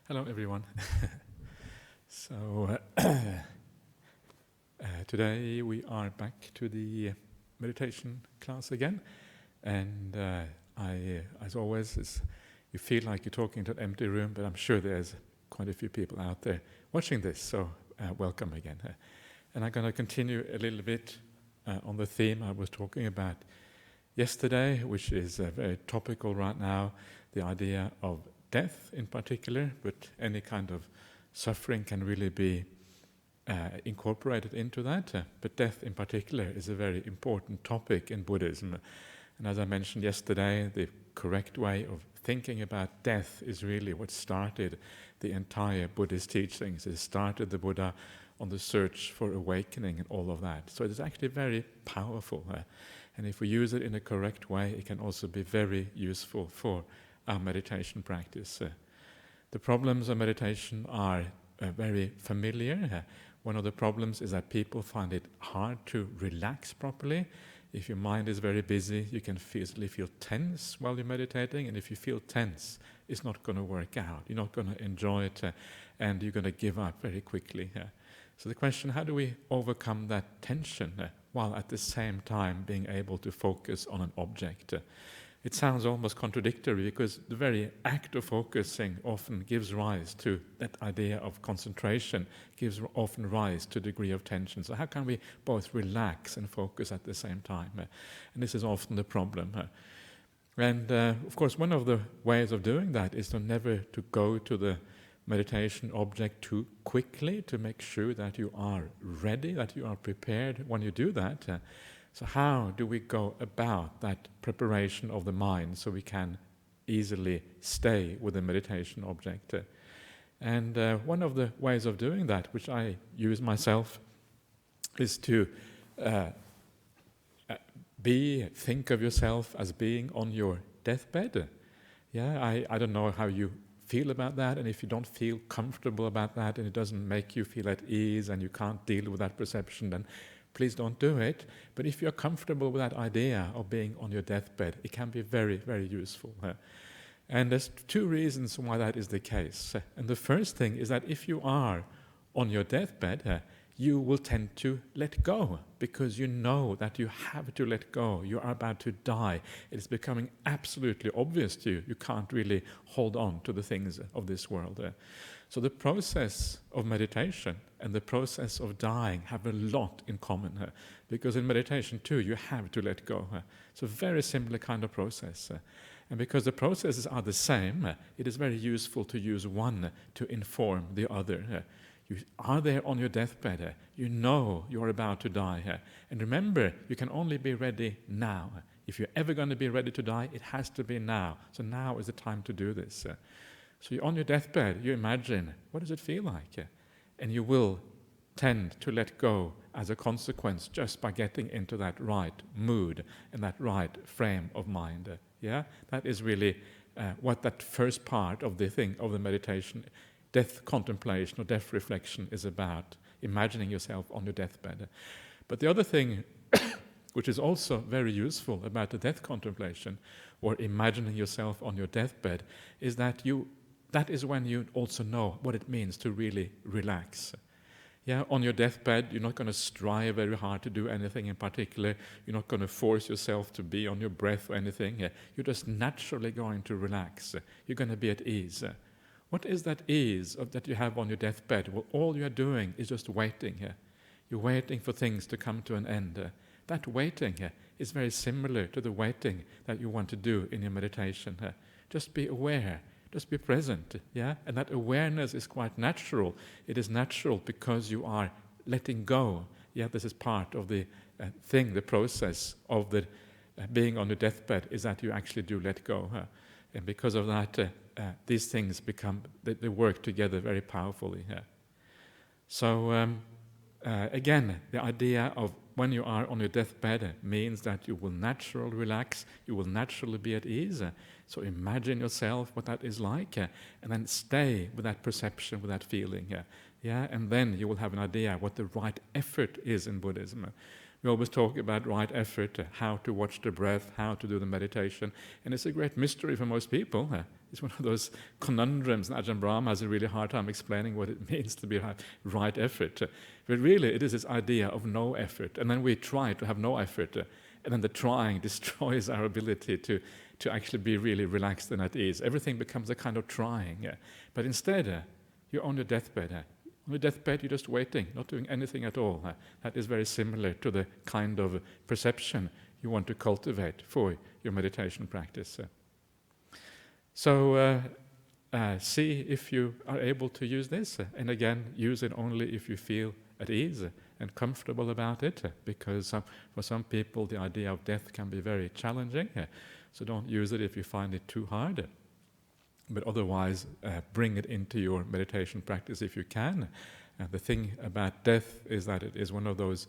Hello, everyone. So today we are back to the meditation class again, and as always, you feel like you're talking to an empty room, but I'm sure there's quite a few people out there watching this. So welcome again. And I'm going to continue a little bit on the theme I was talking about yesterday, which is very topical right now, the idea of death in particular, but any kind of suffering can really be incorporated into that. But death in particular is a very important topic in Buddhism. And as I mentioned yesterday, the correct way of thinking about death is really what started the entire Buddhist teachings. It started the Buddha on the search for awakening and all of that. So it's actually very powerful. And if we use it in a correct way, it can also be very useful for our meditation practice. The problems of meditation are very familiar. One of the problems is that people find it hard to relax properly. If your mind is very busy, you can easily feel tense while you're meditating, and if you feel tense, it's not going to work out. You're not going to enjoy it, and you're going to give up very quickly. So the question, how do we overcome that tension while at the same time being able to focus on an object? It sounds almost contradictory because the very act of focusing often gives rise to that idea of concentration, gives often rise to a degree of tension. So how can we both relax and focus at the same time? And this is often the problem. And of course, one of the ways of doing that is to never to go to the meditation object too quickly, to make sure that you are ready, that you are prepared when you do that. So how do we go about that preparation of the mind so we can easily stay with the meditation object? And one of the ways of doing that, which I use myself, is to think of yourself as being on your deathbed. Yeah, I don't know how you feel about that, and if you don't feel comfortable about that and it doesn't make you feel at ease and you can't deal with that perception, then please don't do it. But if you're comfortable with that idea of being on your deathbed, it can be very, very useful. And there's two reasons why that is the case. And the first thing is that if you are on your deathbed, you will tend to let go because you know that you have to let go. You are about to die. It is becoming absolutely obvious to you. You can't really hold on to the things of this world. So the process of meditation and the process of dying have a lot in common, because in meditation too you have to let go. It's a very similar kind of process. And because the processes are the same, it is very useful to use one to inform the other. You are there on your deathbed. You know you're about to die. And remember, you can only be ready now. If you're ever going to be ready to die, it has to be now. So now is the time to do this. So you're on your deathbed, you imagine, what does it feel like? And you will tend to let go as a consequence just by getting into that right mood and that right frame of mind. That is really what that first part of the thing, of the meditation, death contemplation or death reflection is about, imagining yourself on your deathbed. But the other thing which is also very useful about the death contemplation or imagining yourself on your deathbed is that that is when you also know what it means to really relax. On your deathbed, you're not going to strive very hard to do anything in particular. You're not going to force yourself to be on your breath or anything. You're just naturally going to relax. You're going to be at ease. What is that ease that you have on your deathbed? Well, all you're doing is just waiting. You're waiting for things to come to an end. That waiting is very similar to the waiting that you want to do in your meditation. Just be aware. Just be present, And that awareness is quite natural. It is natural because you are letting go. This is part of the thing, the process of the being on your deathbed is that you actually do let go. And because of that, these things they work together very powerfully. So again, the idea of when you are on your deathbed means that you will naturally relax, you will naturally be at ease. So imagine yourself what that is like, and then stay with that perception, with that feeling. And then you will have an idea what the right effort is in Buddhism. We always talk about right effort, how to watch the breath, how to do the meditation, and it's a great mystery for most people. It's one of those conundrums, and Ajahn Brahmali has a really hard time explaining what it means to be right effort. But really, it is this idea of no effort, and then we try to have no effort, and then the trying destroys our ability to actually be really relaxed and at ease. Everything becomes a kind of trying. But instead, you're on your deathbed. On your deathbed, you're just waiting, not doing anything at all. That is very similar to the kind of perception you want to cultivate for your meditation practice. So see if you are able to use this. And again, use it only if you feel at ease and comfortable about it, because for some people the idea of death can be very challenging. So don't use it if you find it too hard. But otherwise, bring it into your meditation practice if you can. The thing about death is that it is one of those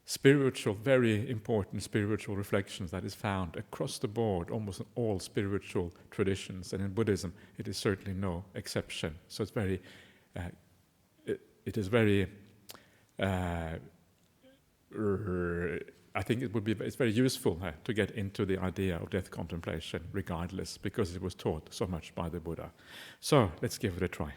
spiritual, very important spiritual reflections that is found across the board, almost in all spiritual traditions, and in Buddhism it is certainly no exception. So it's very, I think it's very useful to get into the idea of death contemplation regardless, because it was taught so much by the Buddha. So let's give it a try.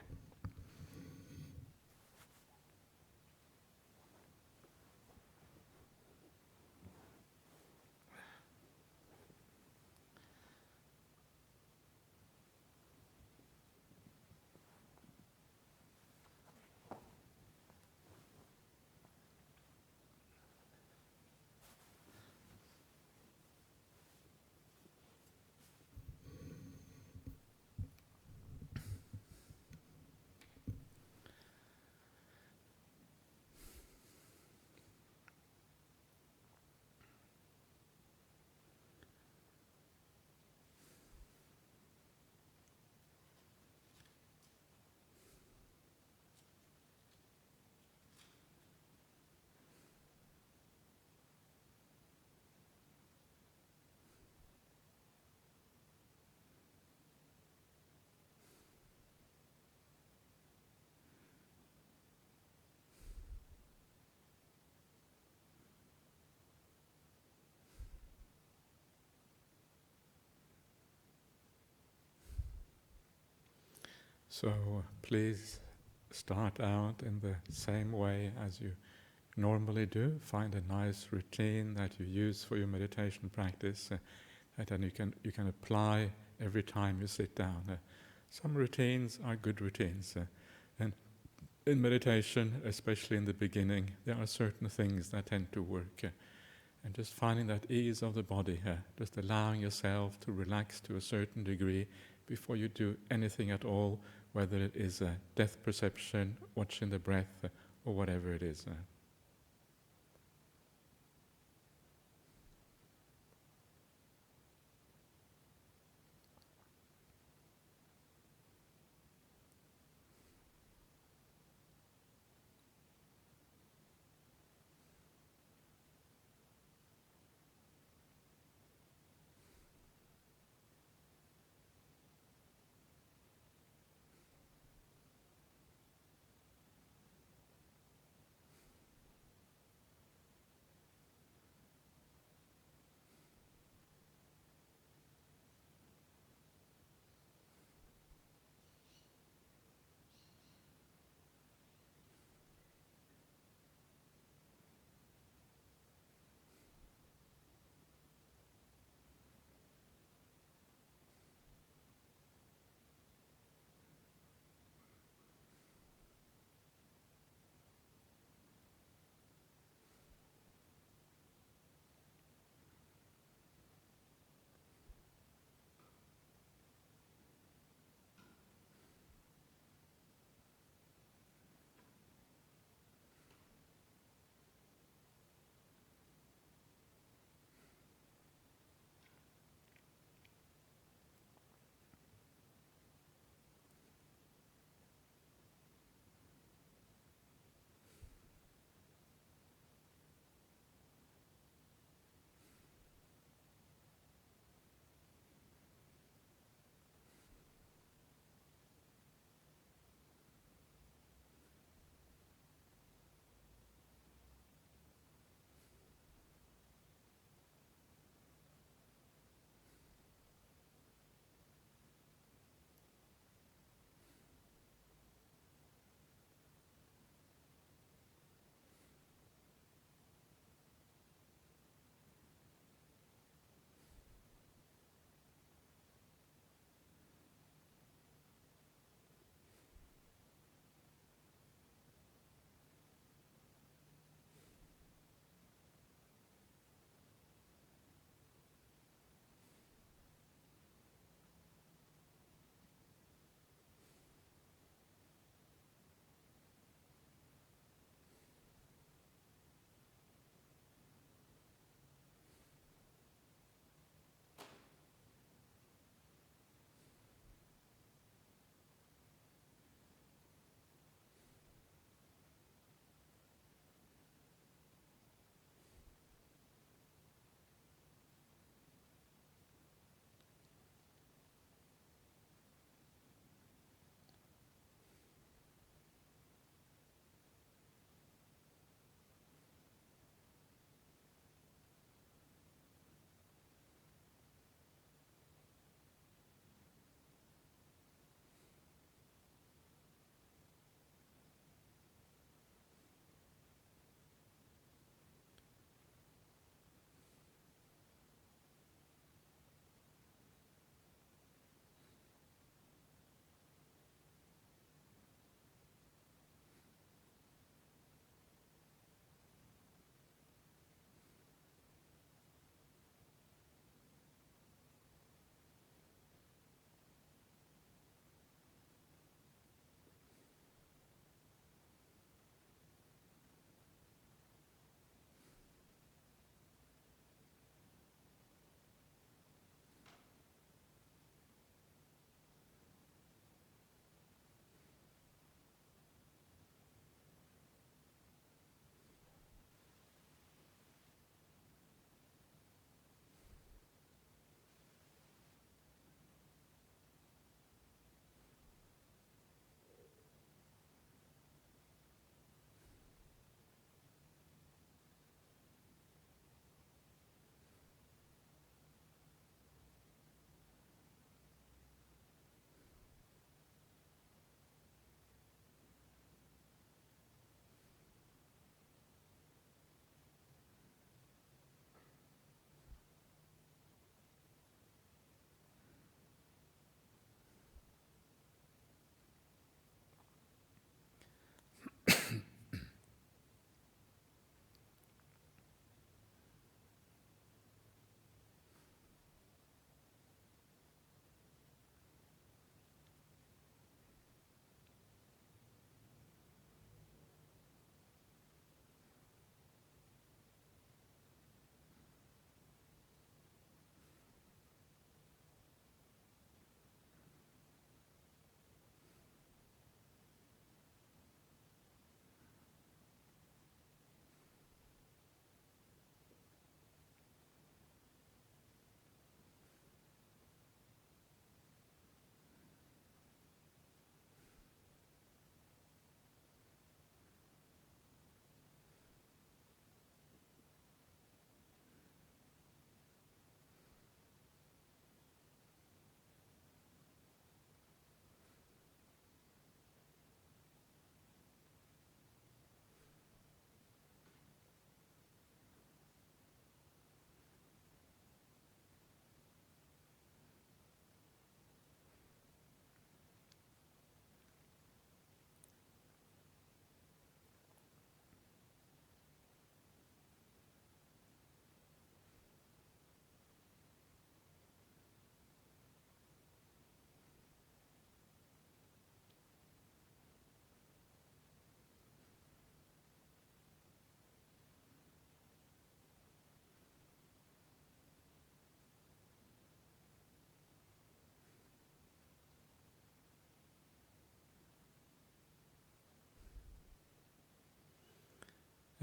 So please start out in the same way as you normally do. Find a nice routine that you use for your meditation practice, that then you can apply every time you sit down. Some routines are good routines, and in meditation, especially in the beginning, there are certain things that tend to work. And just finding that ease of the body, just allowing yourself to relax to a certain degree before you do anything at all, whether it is a death perception, watching the breath, or whatever it is.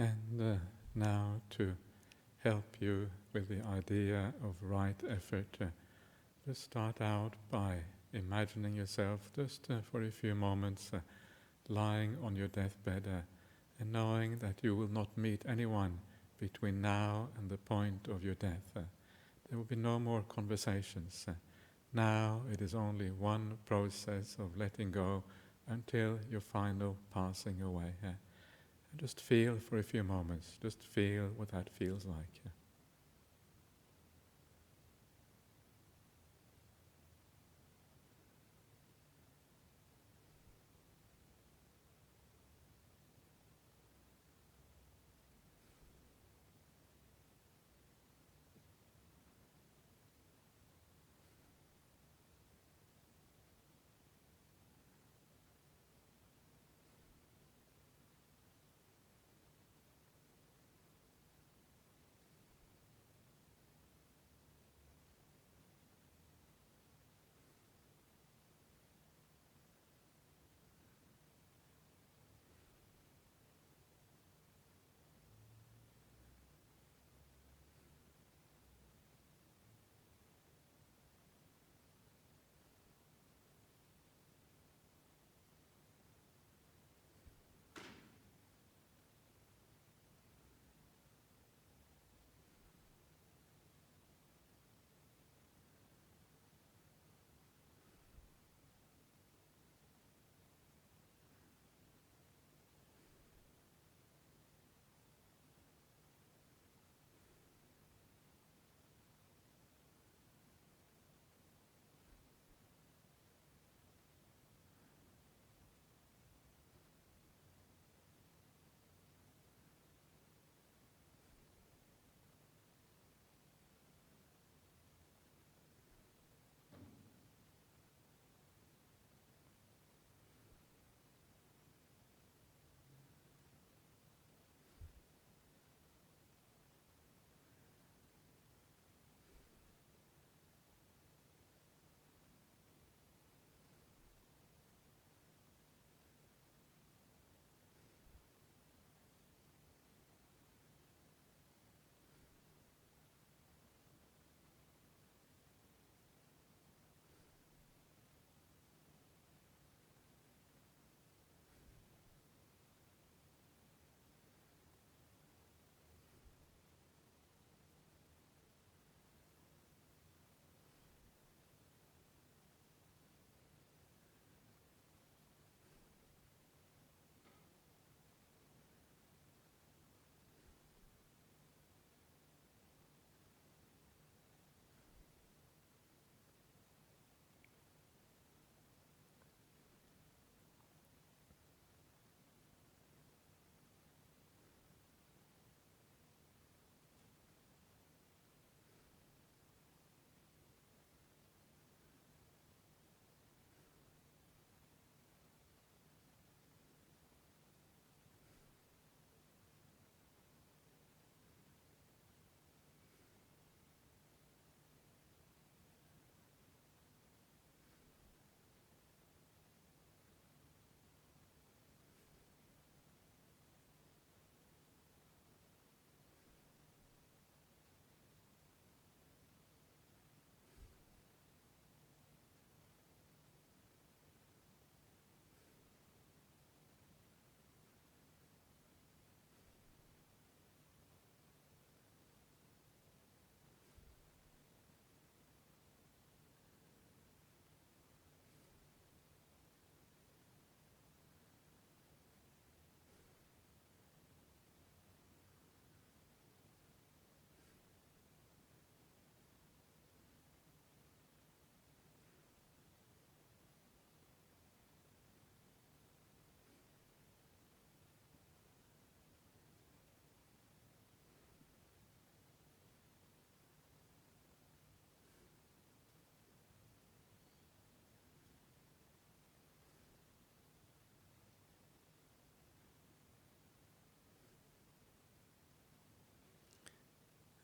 And now to help you with the idea of right effort, just start out by imagining yourself just for a few moments lying on your deathbed and knowing that you will not meet anyone between now and the point of your death. There will be no more conversations. Now it is only one process of letting go until your final passing away. And just feel for a few moments, just feel what that feels like.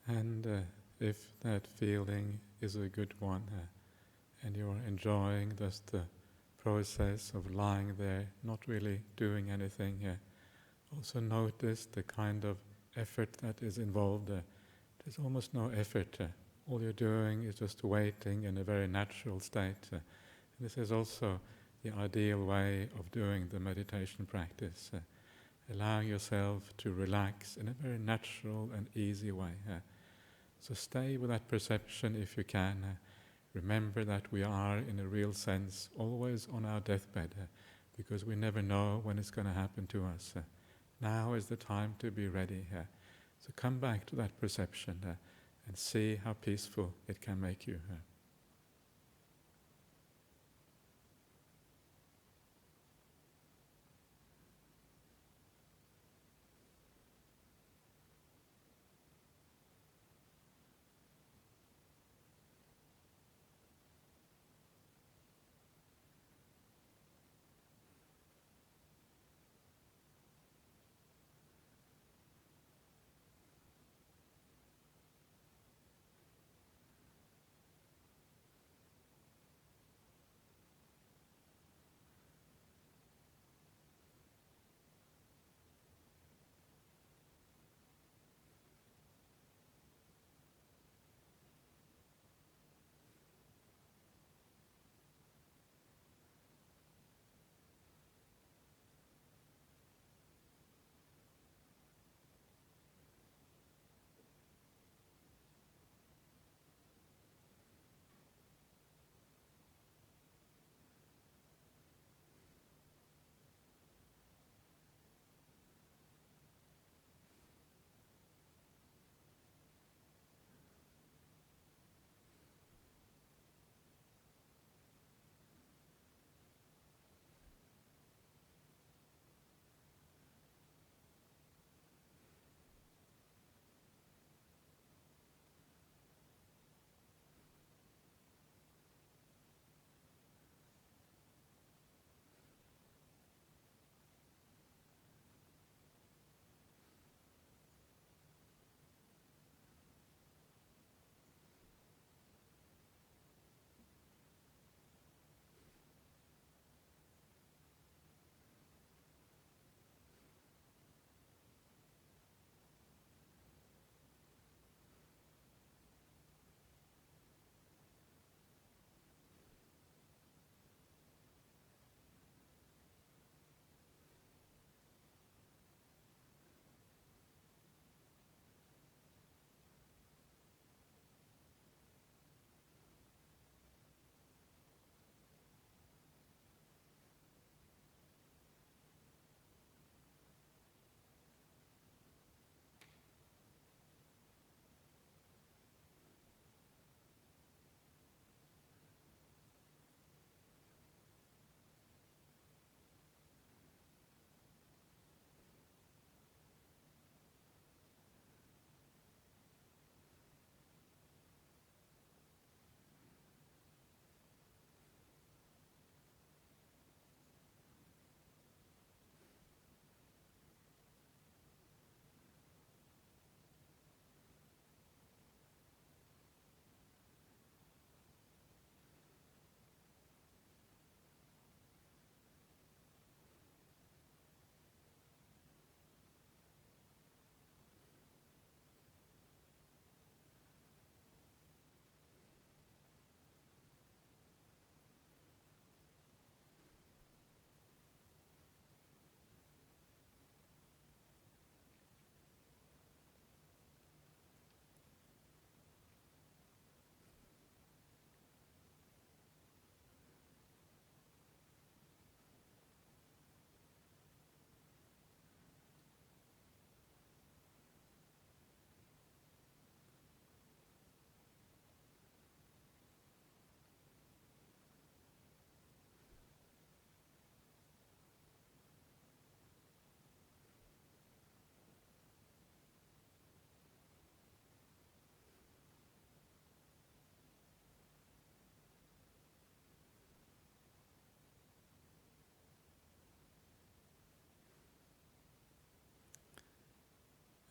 And if that feeling is a good one, and you're enjoying just the process of lying there, not really doing anything, Also notice the kind of effort that is involved. There's almost no effort. All you're doing is just waiting in a very natural state. This is also the ideal way of doing the meditation practice, allowing yourself to relax in a very natural and easy way. So stay with that perception if you can. Remember that we are, in a real sense, always on our deathbed, because we never know when it's going to happen to us. Now is the time to be ready. So come back to that perception and see how peaceful it can make you.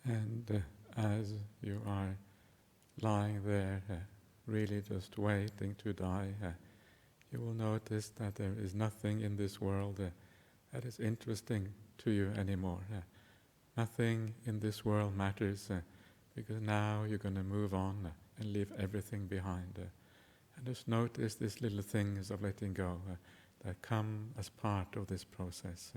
And as you are lying there, really just waiting to die, you will notice that there is nothing in this world that is interesting to you anymore. Nothing in this world matters because now you're going to move on and leave everything behind. And just notice these little things of letting go that come as part of this process.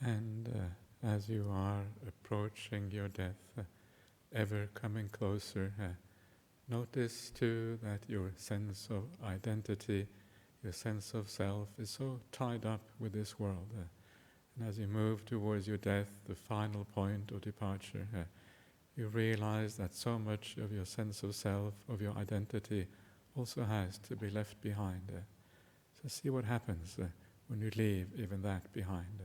And as you are approaching your death, ever coming closer, notice too that your sense of identity, your sense of self is so tied up with this world. And as you move towards your death, the final point of departure, you realize that so much of your sense of self, of your identity, also has to be left behind. So see what happens when you leave even that behind.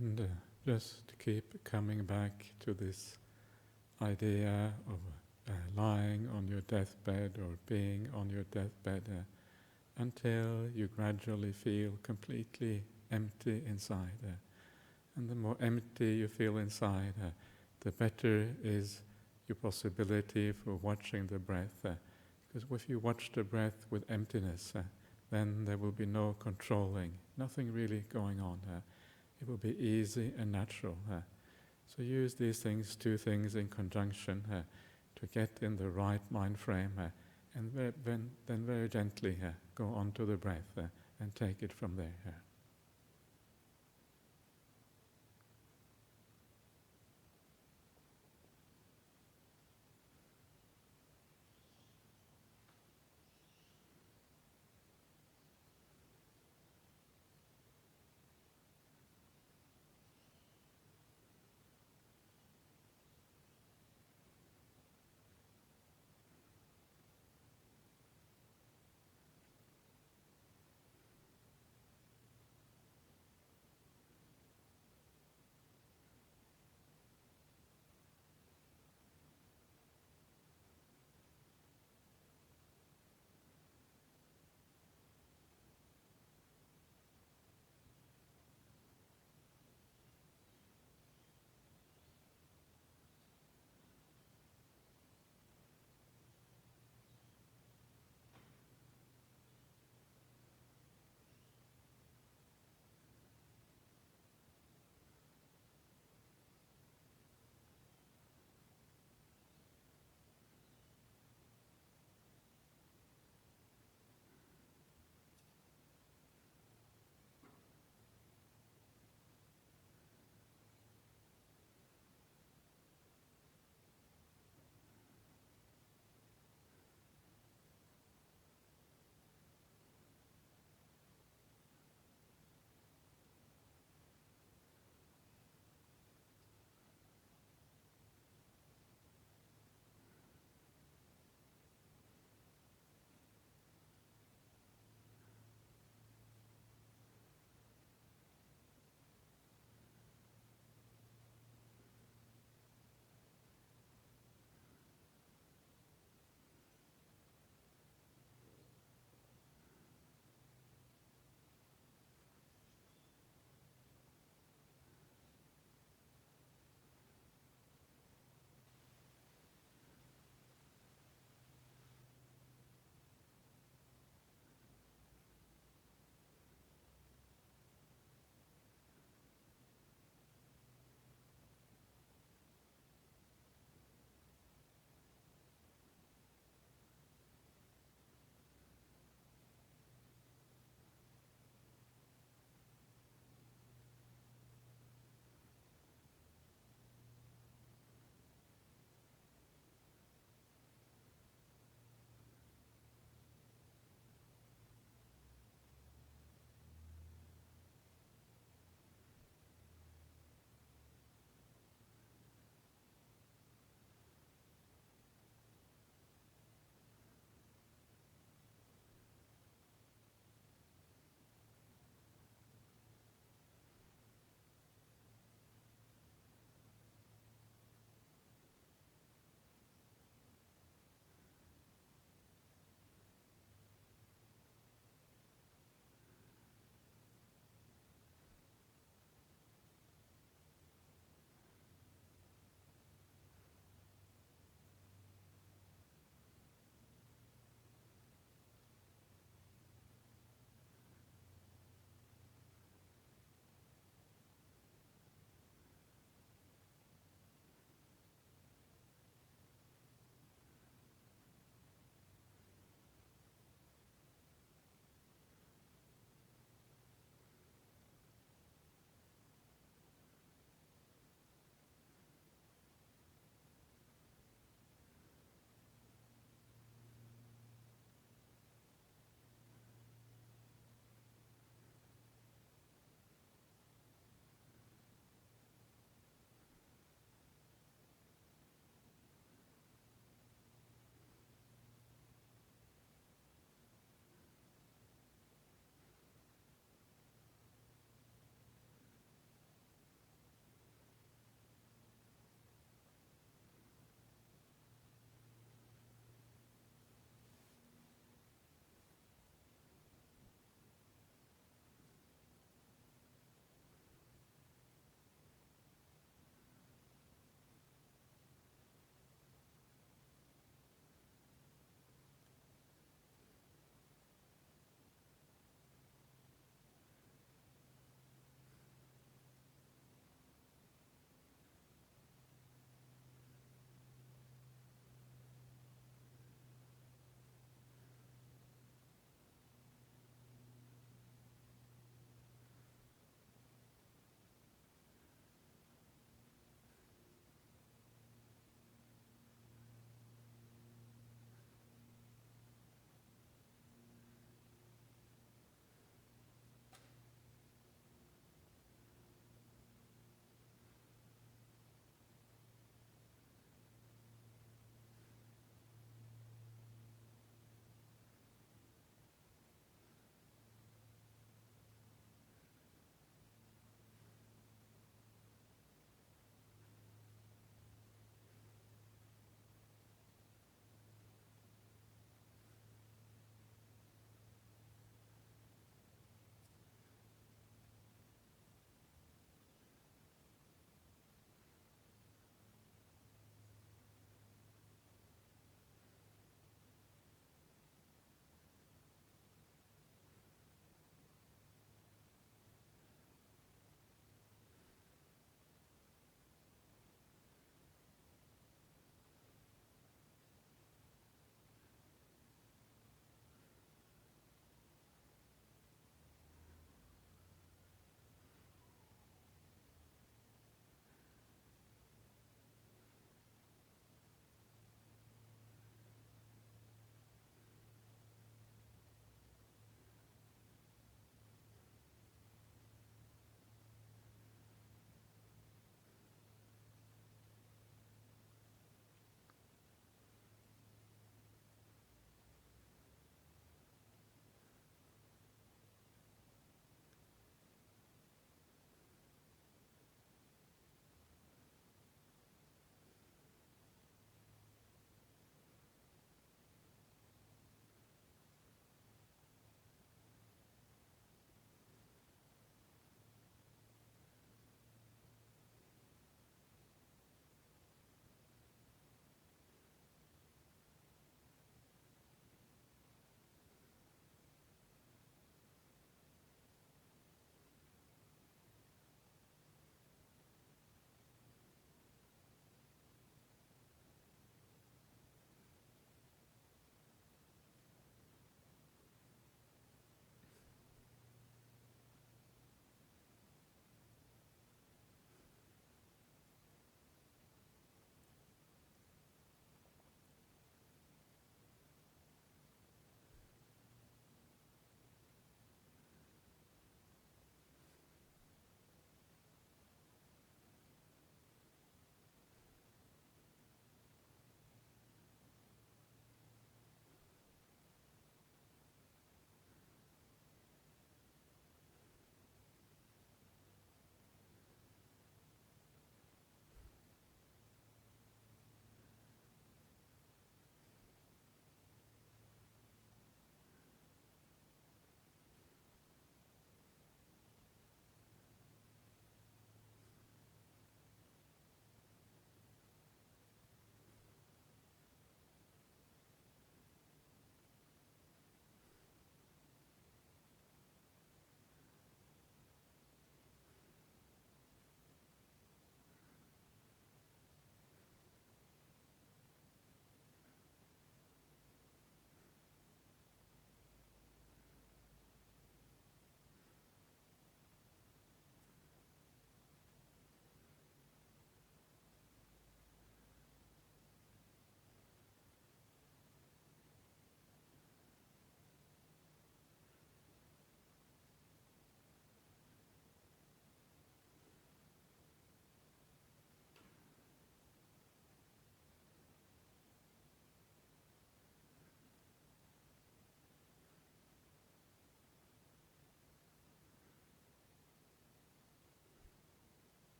And just keep coming back to this idea of lying on your deathbed or being on your deathbed until you gradually feel completely empty inside. And the more empty you feel inside, the better is your possibility for watching the breath. Because if you watch the breath with emptiness, then there will be no controlling, nothing really going on. It will be easy and natural. So use these things, two things in conjunction to get in the right mind frame and then very gently go on to the breath and take it from there.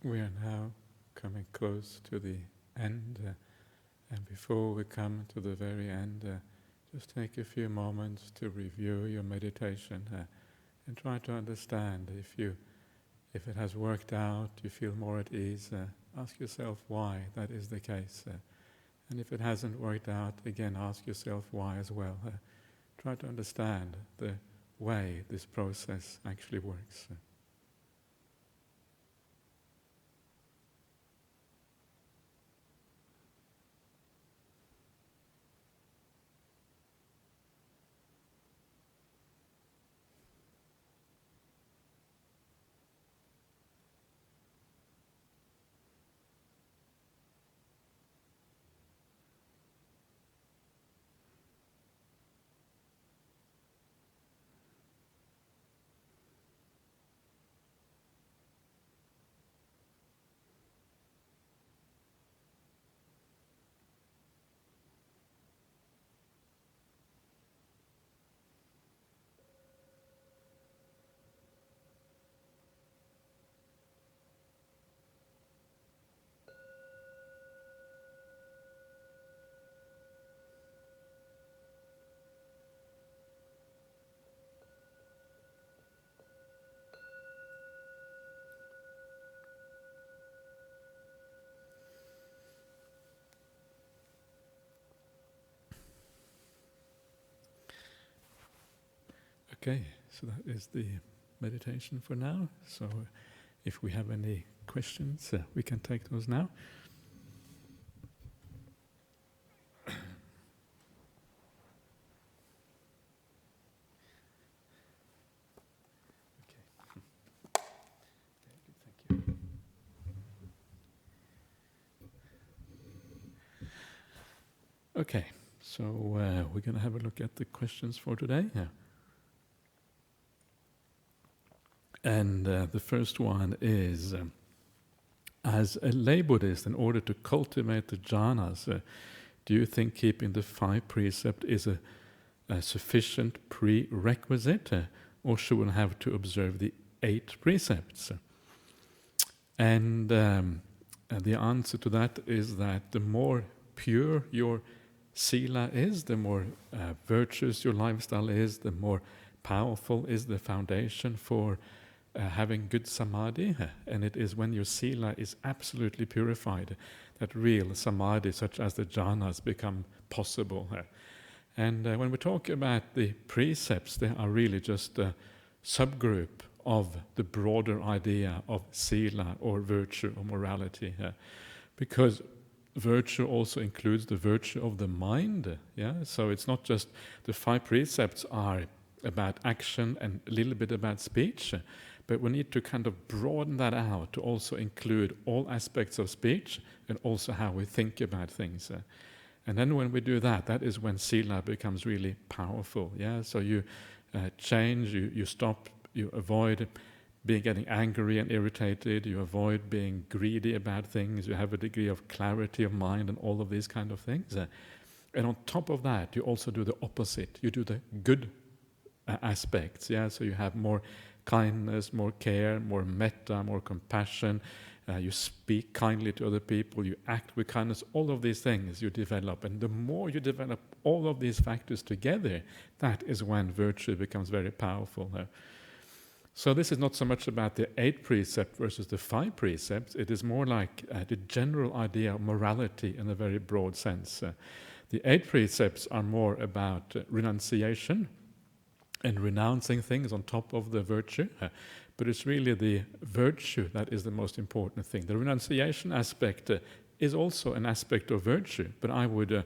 We are now coming close to the end, and before we come to the very end, just take a few moments to review your meditation and try to understand if it has worked out, you feel more at ease. Ask yourself why that is the case, and if it hasn't worked out, again ask yourself why as well. Try to understand the way this process actually works. Okay, so that is the meditation for now. So if we have any questions, we can take those now. Okay, so we're going to have a look at the questions for today. And the first one is, as a lay Buddhist, in order to cultivate the jhanas, do you think keeping the 5 precepts is a sufficient prerequisite, or should one have to observe the 8 precepts? And the answer to that is that the more pure your sila is, the more virtuous your lifestyle is, the more powerful is the foundation for having good samadhi. And it is when your sila is absolutely purified that real samadhi, such as the jhanas, become possible. And when we talk about the precepts, they are really just a subgroup of the broader idea of sila or virtue or morality. Because virtue also includes the virtue of the mind. So it's not just the 5 precepts are about action and a little bit about speech, but we need to kind of broaden that out to also include all aspects of speech and also how we think about things. And then when we do that, that is when sila becomes really powerful. So you change, you stop, you avoid getting angry and irritated, you avoid being greedy about things, you have a degree of clarity of mind and all of these kind of things. And on top of that, you also do the opposite. You do the good aspects. So you have more kindness, more care, more metta, more compassion. You speak kindly to other people, you act with kindness. All of these things you develop. And the more you develop all of these factors together, that is when virtue becomes very powerful. So this is not so much about the 8 precepts versus the 5 precepts. It is more like the general idea of morality in a very broad sense. The 8 precepts are more about renunciation and renouncing things on top of the virtue. But it's really the virtue that is the most important thing. The renunciation aspect is also an aspect of virtue, but I would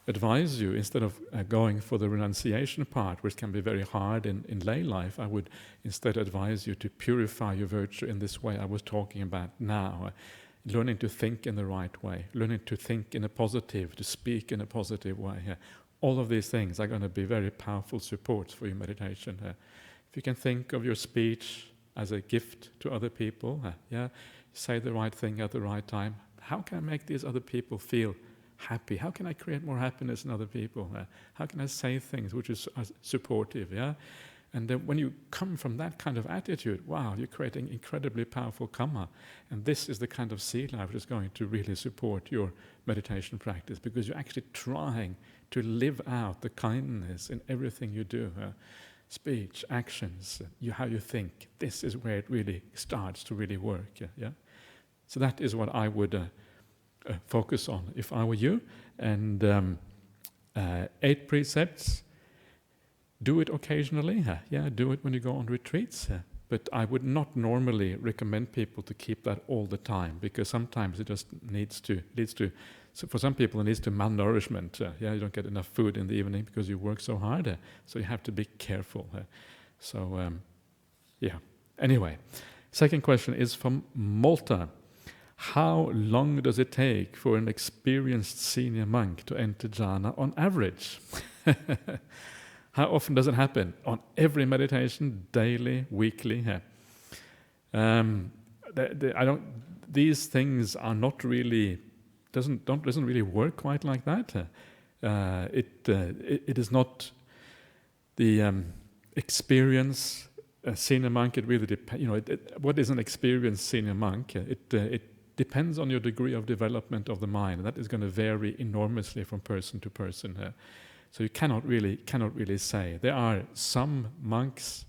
advise you, instead of going for the renunciation part, which can be very hard in lay life, I would instead advise you to purify your virtue in this way I was talking about now. Learning to think in the right way, learning to think in a positive, to speak in a positive way. All of these things are going to be very powerful supports for your meditation. If you can think of your speech as a gift to other people, say the right thing at the right time. How can I make these other people feel happy? How can I create more happiness in other people? How can I say things which are supportive? And then when you come from that kind of attitude, wow, you're creating incredibly powerful karma. And this is the kind of sea life that is going to really support your meditation practice, because you're actually trying to live out the kindness in everything you do. Speech, actions, how you think. This is where it really starts to really work. Yeah? So that is what I would focus on if I were you. And 8 precepts. Do it occasionally, do it when you go on retreats. But I would not normally recommend people to keep that all the time, because sometimes it just leads to. So for some people, it leads to malnourishment. You don't get enough food in the evening because you work so hard. So you have to be careful. Anyway, second question is from Malta. How long does it take for an experienced senior monk to enter jhana on average? How often does it happen? On every meditation, daily, weekly? These things are not really doesn't really work quite like that. It is not the experience. A senior monk, it really depends. What is an experienced senior monk? It depends on your degree of development of the mind. That is going to vary enormously from person to person. So you cannot really say. There are some monks,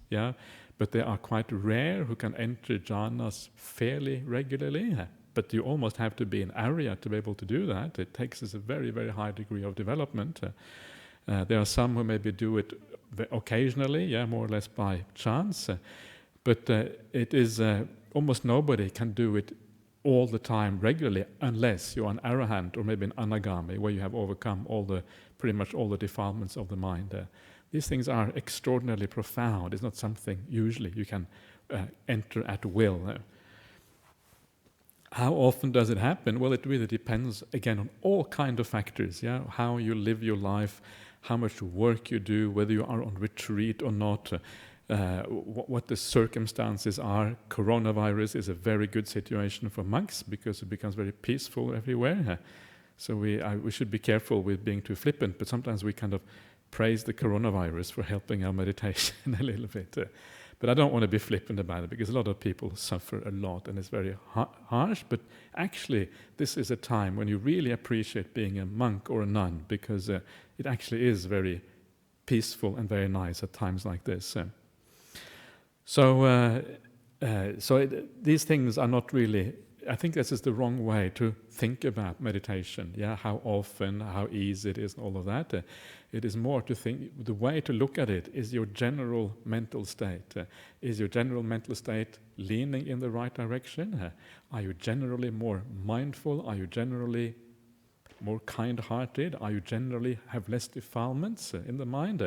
but they are quite rare who can enter jhanas fairly regularly. But you almost have to be an Arya to be able to do that. It takes us a very, very high degree of development. There are some who maybe do it occasionally, more or less by chance. But it is almost nobody can do it all the time regularly, unless you're an arahant or maybe an anagami, where you have overcome pretty much all the defilements of the mind. These things are extraordinarily profound. It's not something usually you can enter at will. How often does it happen? Well, it really depends, again, on all kinds of factors. How you live your life, how much work you do, whether you are on retreat or not, what the circumstances are. Coronavirus is a very good situation for monks because it becomes very peaceful everywhere. So we should be careful with being too flippant, but sometimes we kind of praise the coronavirus for helping our meditation a little bit. But I don't want to be flippant about it, because a lot of people suffer a lot and it's very harsh. But actually, this is a time when you really appreciate being a monk or a nun, because it actually is very peaceful and very nice at times like this. These things are not really. I think this is the wrong way to think about meditation. How often, how easy it is, and all of that. It is more to think. The way to look at it is your general mental state. Is your general mental state leaning in the right direction? Are you generally more mindful? Are you generally more kind-hearted? Are you generally have less defilements in the mind?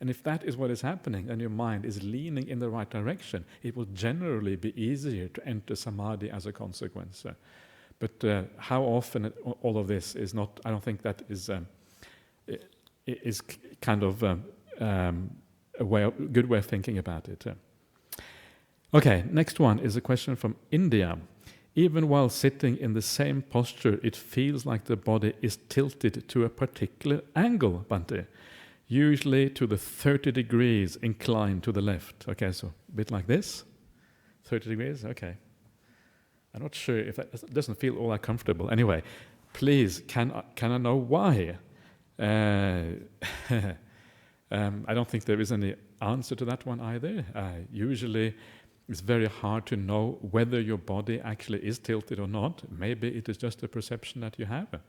And if that is what is happening, and your mind is leaning in the right direction, it will generally be easier to enter samadhi as a consequence. But how often all of this is not, I don't think that is kind of a good way of thinking about it. Okay, next one is a question from India. Even while sitting in the same posture, it feels like the body is tilted to a particular angle, Bhante, usually to the 30 degrees inclined to the left. Okay, so a bit like this, 30 degrees, okay. I'm not sure if that doesn't feel all that comfortable. Anyway, please, can I know why? I don't think there is any answer to that one either. Usually, it's very hard to know whether your body actually is tilted or not. Maybe it is just a perception that you have.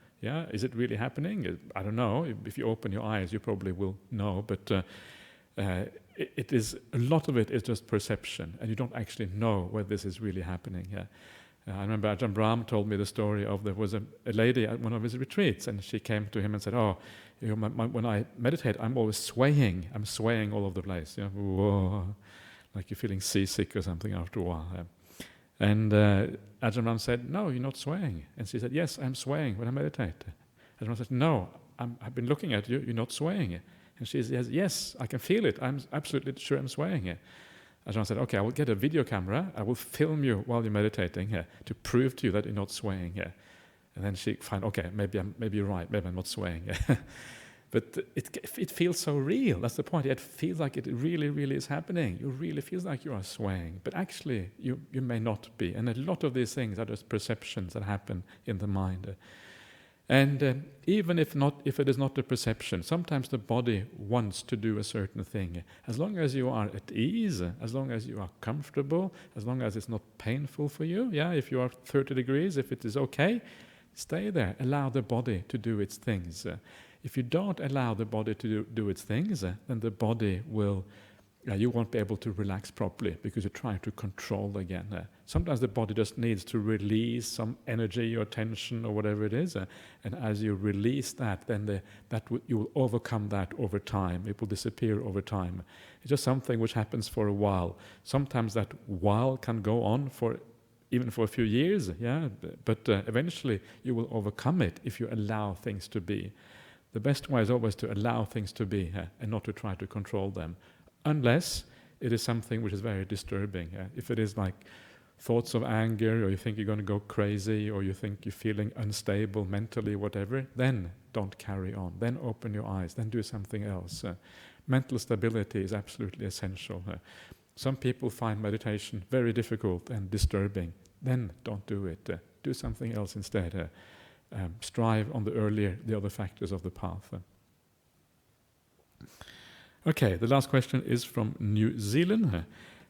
Is it really happening? I don't know. If you open your eyes, you probably will know. But it is a lot of it is just perception, and you don't actually know whether this is really happening. I remember Ajahn Brahmali told me the story of there was a lady at one of his retreats, and she came to him and said, when I meditate, I'm always swaying. I'm swaying all over the place. Whoa. Like you're feeling seasick or something after a while. And Ajahn Brahmali said, no, you're not swaying. And she said, yes, I'm swaying when I meditate. Ajahn Brahmali said, no, I've been looking at you, you're not swaying. And she says, yes, I can feel it, I'm absolutely sure I'm swaying. Ajahn Brahmali said, okay, I will get a video camera, I will film you while you're meditating to prove to you that you're not swaying. And then she found, okay, maybe you're right, maybe I'm not swaying. But it feels so real. That's the point. It feels like it really, really is happening. You really feels like you are swaying. But actually, you may not be. And a lot of these things are just perceptions that happen in the mind. And even if it is not a perception, sometimes the body wants to do a certain thing. As long as you are at ease, as long as you are comfortable, as long as it's not painful for you, if you are 30 degrees, if it is okay, stay there. Allow the body to do its things. If you don't allow the body to do its things, then the body will, you won't be able to relax properly because you're trying to control again. Sometimes the body just needs to release some energy or tension or whatever it is, and as you release that, then you will overcome that over time. It will disappear over time. It's just something which happens for a while. Sometimes that while can go on even for a few years, but eventually you will overcome it if you allow things to be. The best way is always to allow things to be and not to try to control them, unless it is something which is very disturbing. If it is like thoughts of anger, or you think you're going to go crazy, or you think you're feeling unstable mentally, whatever, then don't carry on. Then open your eyes, then do something else. Mental stability is absolutely essential. Some people find meditation very difficult and disturbing. Then don't do it. Do something else instead. Strive on the other factors of the path. Okay, the last question is from New Zealand,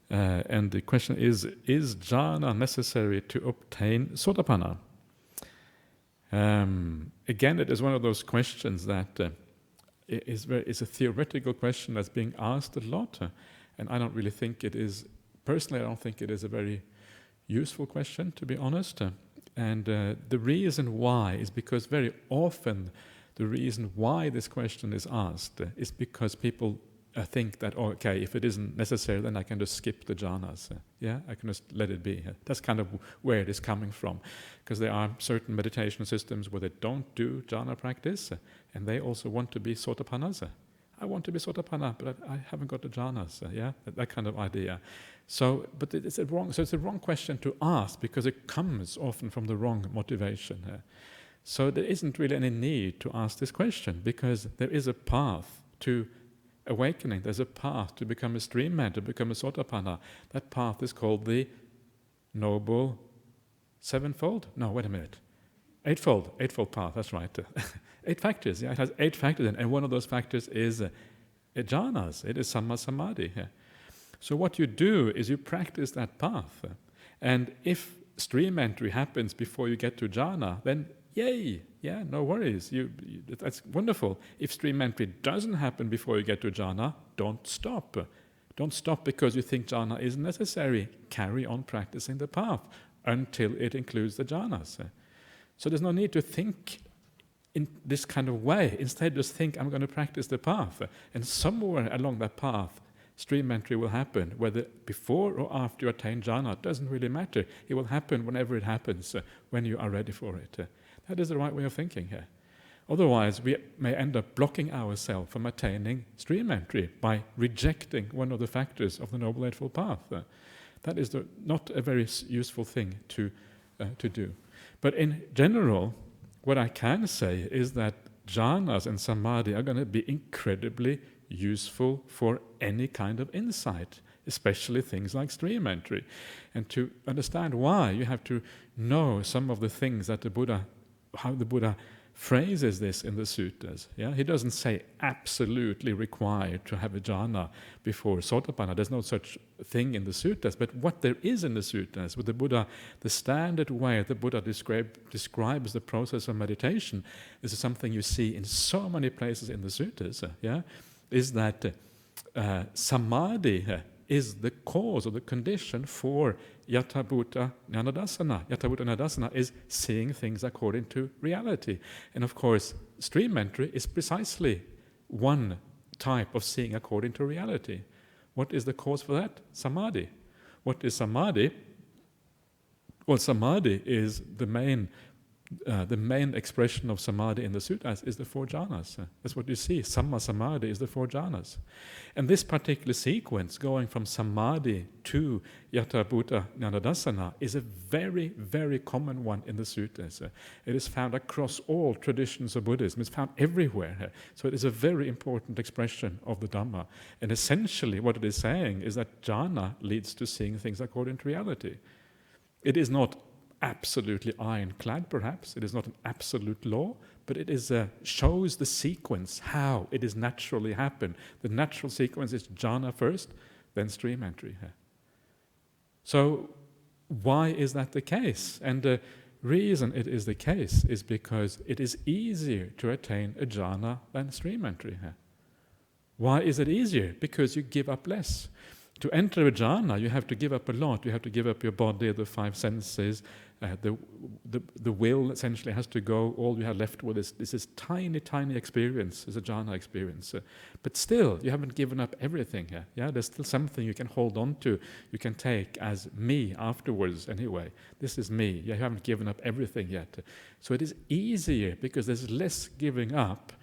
and the question is jhana necessary to obtain sotapanna? Again, it is one of those questions that is a theoretical question that's being asked a lot, and I don't really think it is, personally I don't think it is a very useful question, to be honest. And the reason why is because very often the reason why this question is asked is because people think that, okay, if it isn't necessary, then I can just skip the jhanas. I can just let it be. That's kind of where it is coming from. Because there are certain meditation systems where they don't do jhana practice, and they also want to be sotapannas. I want to be sotapanna, but I haven't got the jhanas. That kind of idea. So, but it's a wrong question to ask because it comes often from the wrong motivation. So there isn't really any need to ask this question because there is a path to awakening. There's a path to become a stream man, to become a sotapanna. That path is called the Noble Sevenfold. No, wait a minute. Eightfold path. That's right. 8 factors. It has 8 factors, and one of those factors is jhanas. It is samma samadhi. So what you do is you practice that path, and if stream entry happens before you get to jhana, then yay, no worries. That's wonderful. If stream entry doesn't happen before you get to jhana, don't stop. Don't stop because you think jhana isn't necessary. Carry on practicing the path until it includes the jhanas. So there's no need to think in this kind of way. Instead, just think, I'm going to practice the path. And somewhere along that path, stream entry will happen, whether before or after you attain jhana, it doesn't really matter. It will happen whenever it happens, when you are ready for it. That is the right way of thinking here. Otherwise, we may end up blocking ourselves from attaining stream entry by rejecting one of the factors of the Noble Eightfold Path. That is not a very useful thing to do. But in general, what I can say is that jhanas and samadhi are going to be incredibly useful for any kind of insight, especially things like stream entry. And to understand why, you have to know some of the things that how the Buddha phrases this in the suttas. He doesn't say absolutely required to have a jhana before sotapanna. There's no such thing in the suttas. But what there is in the suttas, with the Buddha, the standard way the Buddha describes the process of meditation, this is something you see in so many places in the suttas. Is that samadhi is the cause or the condition for yathabhuta jnanadasana. Yathabhuta jnanadasana is seeing things according to reality. And of course, stream entry is precisely one type of seeing according to reality. What is the cause for that? Samadhi. What is samadhi? Well, samadhi is the main the main expression of samadhi in the sutras is the four jhanas. That's what you see. Samma samadhi is the four jhanas. And this particular sequence, going from samadhi to yata bhuta jnanadasana, is a very, very common one in the sutras. It is found across all traditions of Buddhism. It's found everywhere. So it is a very important expression of the Dhamma. And essentially what it is saying is that jhana leads to seeing things according to reality. It is not absolutely ironclad, perhaps. It is not an absolute law, but it is shows the sequence, how it is naturally happen. The natural sequence is jhana first, then stream entry. So why is that the case? And the reason it is the case is because it is easier to attain a jhana than stream entry. Why is it easier? Because you give up less. To enter a jhana, you have to give up a lot. You have to give up your body, the five senses. The will essentially has to go. All you have left with is this tiny, tiny experience, is a jhana experience. But still, you haven't given up everything. Yeah, there's still something you can hold on to. You can take as me afterwards. Anyway, this is me. You haven't given up everything yet. So it is easier because there's less giving up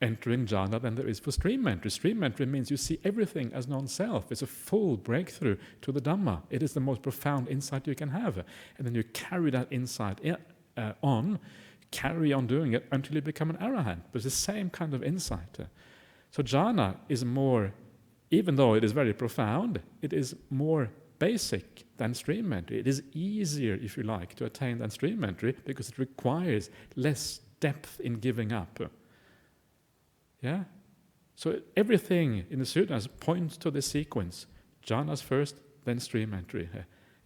entering jhana than there is for stream entry. Stream entry means you see everything as non-self. It's a full breakthrough to the Dhamma. It is the most profound insight you can have. And then you carry that insight carry on doing it until you become an arahant. But it's the same kind of insight. So jhana is more, even though it is very profound, it is more basic than stream entry. It is easier, if you like, to attain than stream entry because it requires less depth in giving up. Yeah? So everything in the sutras points to this sequence. Jhanas first, then stream entry.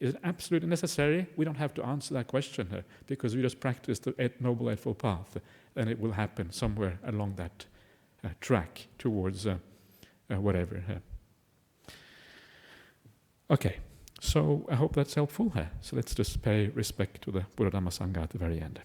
Is it absolutely necessary? We don't have to answer that question because we just practice the Noble Eightfold Path and it will happen somewhere along that track towards whatever. Okay, so I hope that's helpful. So let's just pay respect to the Buddha Dhamma Sangha at the very end.